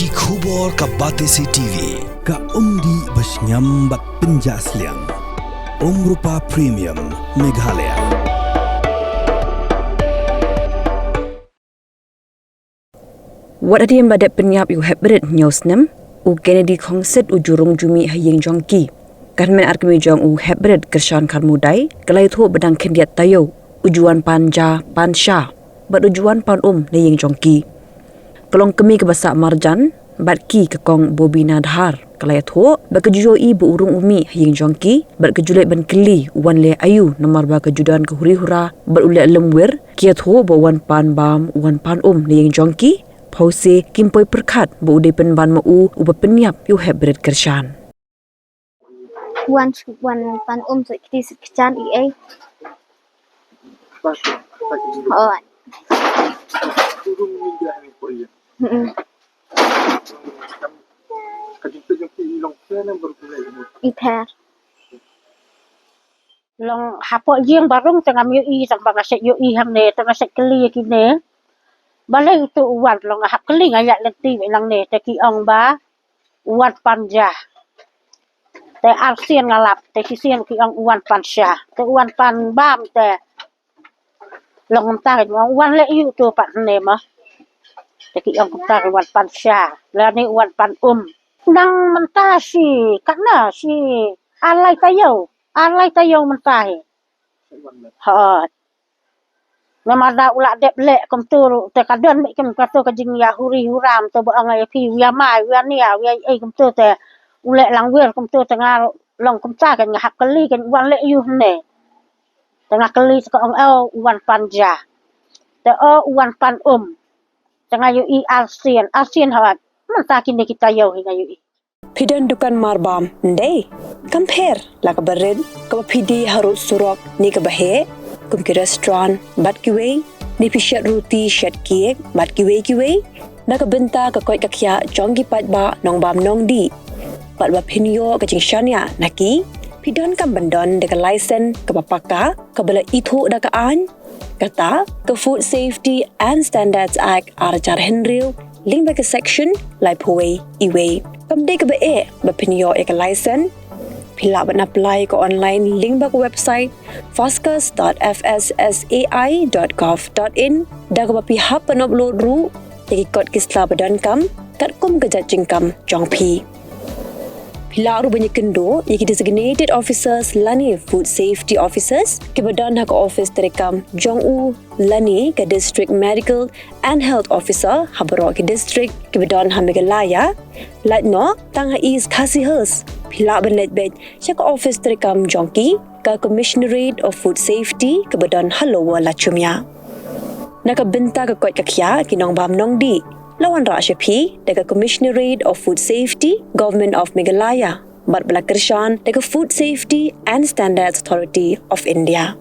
Ki khubor ka Batesi TV ka umdi basnyam bat penjaslian Rupa Premium Meghalaya. Wat ada yang badat Pynïap yu Heprit nyosnem u Kennedy kongset u jurung jumi Ïing Jong ki. Kan arkemi Jong u Heprit kershan kan mudai kelai thu bedang Khyndiat Taiew ujuan panja pansha bat ujuan pan na Ïing Jong ki. Kelong kemi ke basak marjan bat ki ke kong bobina dhar kelai thu bat kejujoi bu urung umi Ïing Jong ki bat kejulet ban keli wan le ayu namar ba kejudan ke huri-hura bat ule lemwir ki thu bo wan pan bam wan pan na Ïing Jong ki pause kimpoi perkat bu ude penban mau u Pynïap yu Heprit kershan. Wan pan so kiti sekechan i oh iper long hapo Ïing barung tengah yu tang bang asek yu ham ne tengah asek keli kine balai tu uwan long hap keli ngayak lenti lang ne te ki ong ba uwan panja te arsian ngalap te sisian ki ong uwan pansha te uwan pan bam te long tar uwan le yu tu pat ne ma te ki ong tar uwan pansha la ni uwan pan nang mentah si karena si alai tayo mentah ha memang ada ulak dep lek kem tu te kadon mek kem kato kajing ya huri huram tu ba ngai pi ya mai ya ni ya kem tu te ulek langwer kem tu tengah long kem ta kan ngahap keli kan wan lek yu ne tengah keli ko ong wan panja te wan pan tengah yu arsian hawat mentah kini kita yo hingga yu Pidan dukan marbam ndai compare la ka bered ka pidi harut surok ni ka bahe kum ki restaurant bat ki wei ni pishat roti shat cake bat ki wei na ka benta ka koi ka khya jong gi pat ba nong bam nong di pat ba phinyo ka jingshania naki pidan kam bandon de ka license ka papaka ka bala ithu da ka an kata ka Food Safety and Standards Act arjar henril link ba ka section lai phoi iwei kam de ka ba phinyo ka license pila ban apply ko online link ba ko website foscas.fssai.gov.in da ko pihak pan upload ru tegi kod kisla badan kam kat kum ka jingkam jong pi pila ru banyak kendo iki designated officers lani food safety officers ke badan hak office terekam jong u lani ka district medical and health officer habro ke district ke badan hamigalaya latno tang is khasihers pila benlet bed chak office terekam jongki ka commissionerate of food safety ke badan halowa lachumya naka benta ka kot kakya kinong bam nong di lawan ra shapi daga commissionerate of food safety government of Meghalaya bat bala kershan daga food safety and standards authority of India